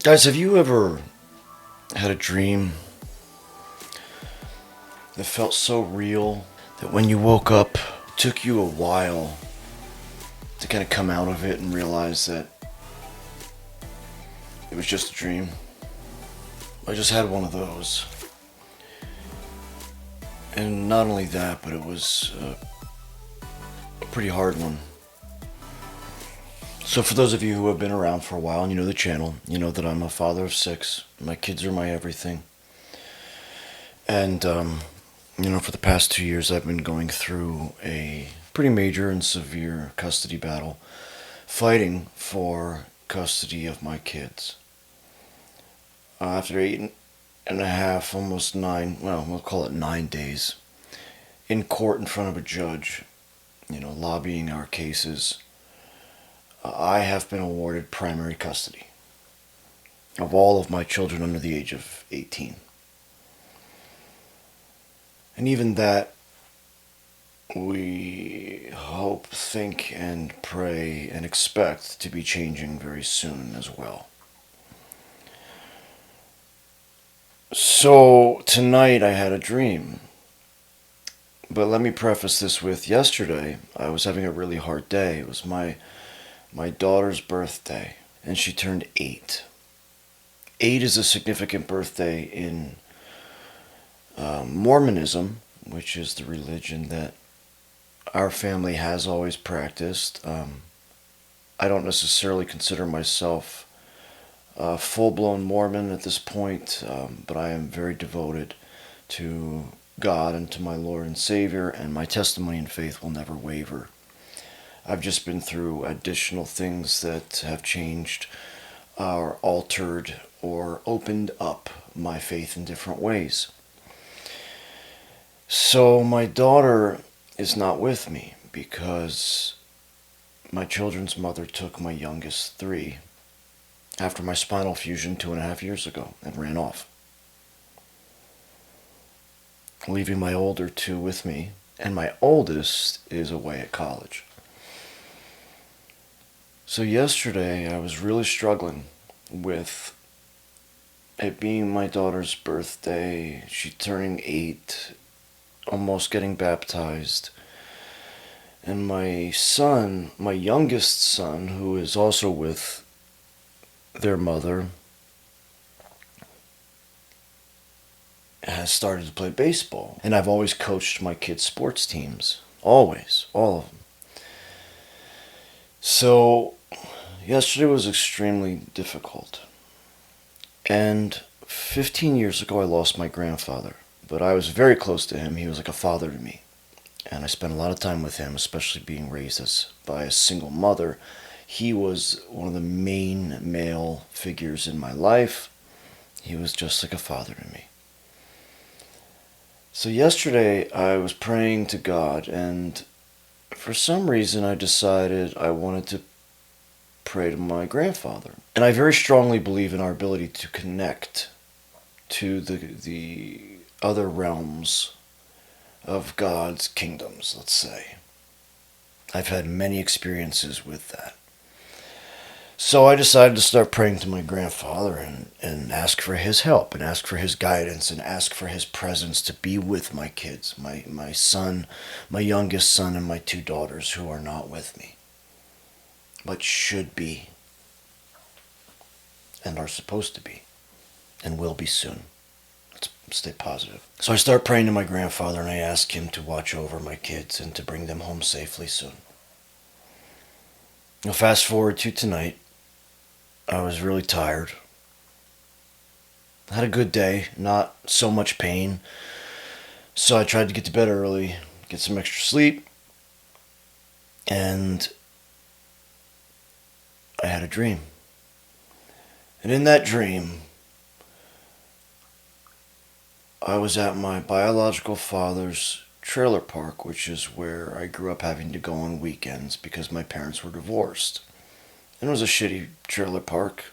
Guys, have you ever had a dream that felt so real that when you woke up, it took you a while to kind of come out of it and realize that it was just a dream? I just had one of those. And not only that, but it was a pretty hard one. So, for those of you who have been around for a while and you know the channel, you know that I'm a father of 6. My kids are my everything. And, for the past 2 years, I've been going through a pretty major and severe custody battle, fighting for custody of my kids. After 8.5, almost 9, well, we'll call it 9 days, in court in front of a judge, lobbying our cases, I have been awarded primary custody of all of my children under the age of 18. And even that, we hope, think, and pray and expect to be changing very soon as well. So tonight I had a dream. But let me preface this with yesterday I was having a really hard day. It was my daughter's birthday, and she turned 8. 8 is a significant birthday in Mormonism, which is the religion that our family has always practiced. I don't necessarily consider myself a full-blown Mormon at this point, but I am very devoted to God and to my Lord and Savior, and my testimony and faith will never waver. I've just been through additional things that have changed or altered or opened up my faith in different ways. So my daughter is not with me because my children's mother took my youngest 3 after my spinal fusion 2.5 years ago and ran off, leaving my older 2 with me, and my oldest is away at college. So yesterday I was really struggling with it being my daughter's birthday, she turning 8, almost getting baptized, and my son, my youngest son, who is also with their mother, has started to play baseball. And I've always coached my kids' sports teams. Always. All of them. So, yesterday was extremely difficult. And 15 years ago, I lost my grandfather. But I was very close to him. He was like a father to me. And I spent a lot of time with him, especially being raised by a single mother. He was one of the main male figures in my life. He was just like a father to me. So yesterday I was praying to God, and for some reason I decided I wanted to pray to my grandfather. And I very strongly believe in our ability to connect to the other realms of God's kingdoms, let's say. I've had many experiences with that. So I decided to start praying to my grandfather and ask for his help and ask for his guidance and ask for his presence to be with my kids, my son, my youngest son, and my 2 daughters who are not with me, but should be and are supposed to be and will be soon. Let's stay positive. So I start praying to my grandfather and I ask him to watch over my kids and to bring them home safely soon. Now fast forward to tonight. I was really tired. I had a good day, not so much pain. So I tried to get to bed early, get some extra sleep, and I had a dream. And in that dream, I was at my biological father's trailer park, which is where I grew up having to go on weekends because my parents were divorced. And it was a shitty trailer park,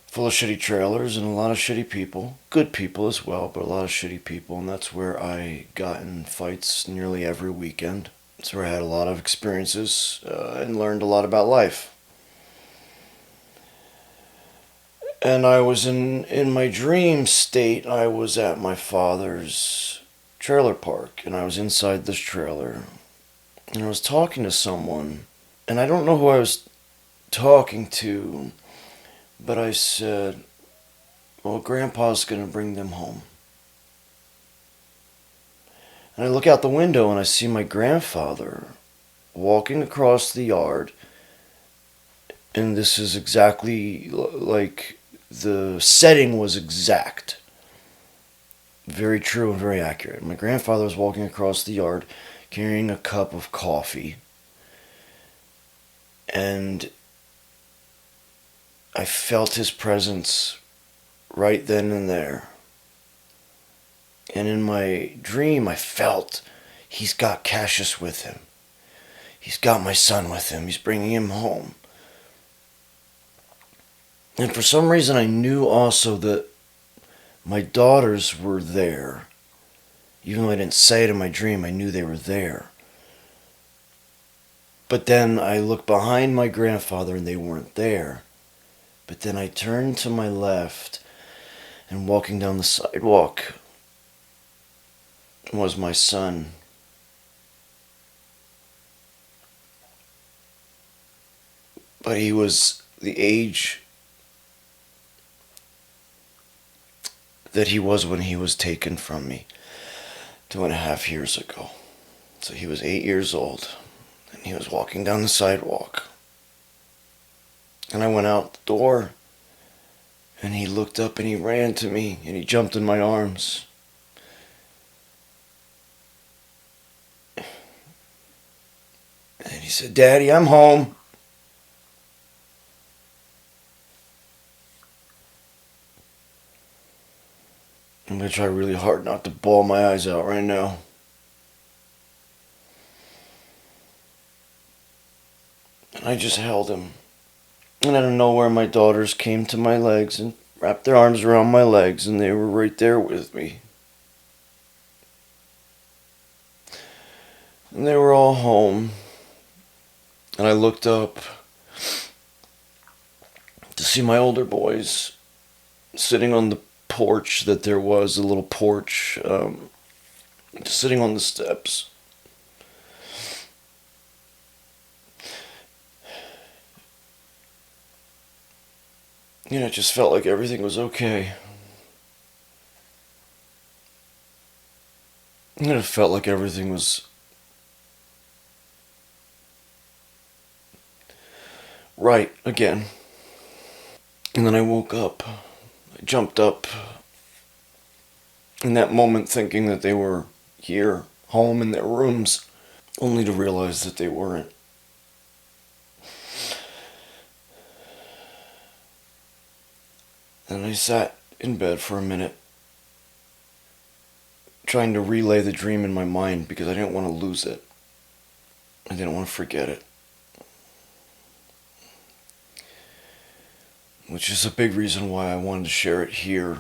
full of shitty trailers and a lot of shitty people. Good people as well, but a lot of shitty people. And that's where I got in fights nearly every weekend. That's where I had a lot of experiences and learned a lot about life. And I was in my dream state, I was at my father's trailer park, and I was inside this trailer, and I was talking to someone, and I don't know who I was talking to, but I said, well, Grandpa's going to bring them home. And I look out the window and I see my grandfather walking across the yard, and this is exactly like the setting was exact. Very true and very accurate. My grandfather was walking across the yard carrying a cup of coffee, and I felt his presence right then and there. And in my dream, I felt he's got Cassius with him. He's got my son with him. He's bringing him home. And for some reason, I knew also that my daughters were there. Even though I didn't say it in my dream, I knew they were there. But then I looked behind my grandfather and they weren't there. But then I turned to my left, and walking down the sidewalk was my son. But he was the age that he was when he was taken from me 2.5 years ago. So he was 8 years old, and he was walking down the sidewalk. And I went out the door, and he looked up and he ran to me, and he jumped in my arms. And he said, "Daddy, I'm home." I'm going to try really hard not to bawl my eyes out right now. And I just held him. And out of nowhere, my daughters came to my legs and wrapped their arms around my legs, and they were right there with me. And they were all home. And I looked up to see my older boys sitting on the porch that there was, a little porch, sitting on the steps. It just felt like everything was okay. It felt like everything was right again. And then I woke up. I jumped up in that moment thinking that they were here, home in their rooms, only to realize that they weren't. And I sat in bed for a minute, trying to relay the dream in my mind because I didn't want to lose it. I didn't want to forget it. Which is a big reason why I wanted to share it here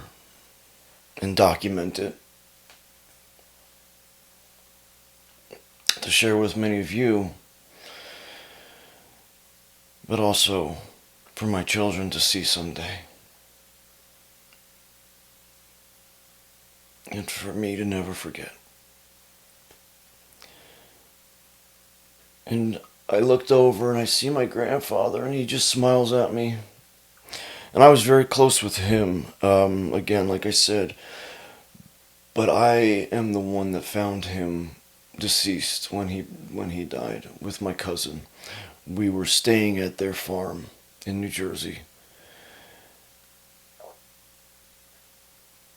and document it. To share with many of you, but also for my children to see someday. And for me to never forget. And I looked over and I see my grandfather, and he just smiles at me. And I was very close with him, again, like I said. But I am the one that found him deceased when he died with my cousin. We were staying at their farm in New Jersey.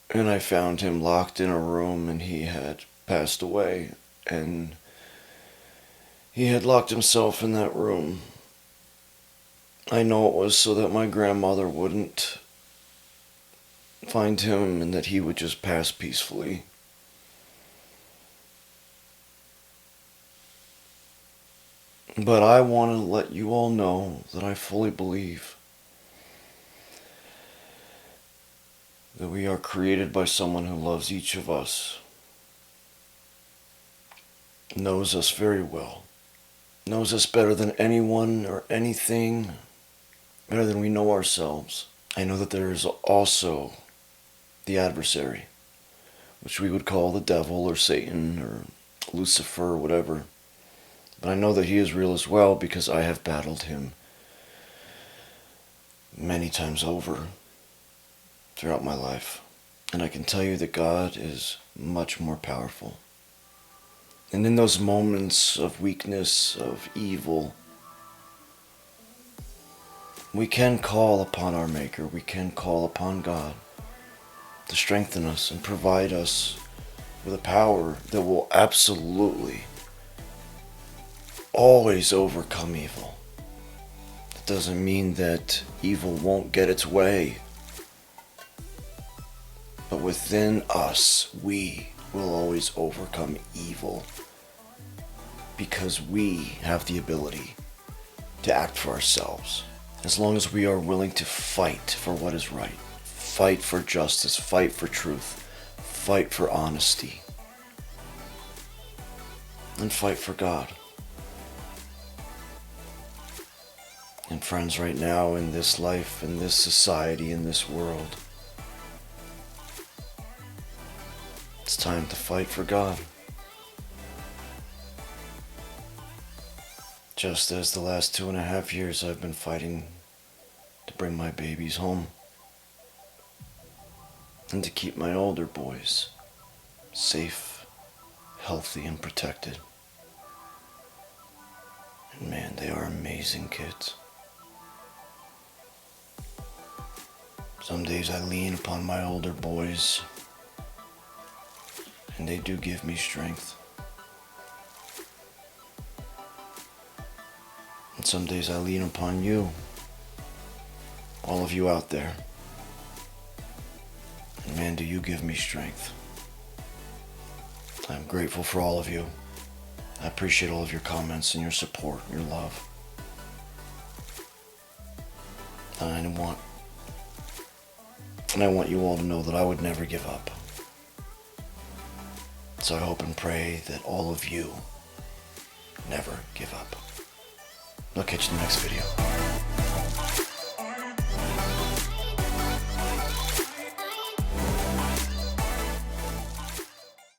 And I found him locked in a room, and he had passed away. And he had locked himself in that room. I know it was so that my grandmother wouldn't find him and that he would just pass peacefully. But I want to let you all know that I fully believe that we are created by someone who loves each of us, knows us very well, knows us better than anyone or anything, better than we know ourselves. I know that there is also the adversary, which we would call the devil or Satan or Lucifer or whatever. But I know that he is real as well because I have battled him many times over throughout my life. And I can tell you that God is much more powerful. And in those moments of weakness, of evil, we can call upon our Maker, we can call upon God to strengthen us and provide us with a power that will absolutely always overcome evil. It doesn't mean that evil won't get its way, but within us, we will always overcome evil because we have the ability to act for ourselves. As long as we are willing to fight for what is right, fight for justice, fight for truth, fight for honesty, and fight for God. And friends, right now in this life, in this society, in this world, it's time to fight for God. Just as the last 2.5 years I've been fighting to bring my babies home and to keep my older boys safe, healthy, and protected. And man, they are amazing kids. Some days I lean upon my older boys and they do give me strength. And some days I lean upon you, all of you out there. And man, do you give me strength. I'm grateful for all of you. I appreciate all of your comments and your support, your love. And I want you all to know that I would never give up. So I hope and pray that all of you never give up. I'll catch you in the next video.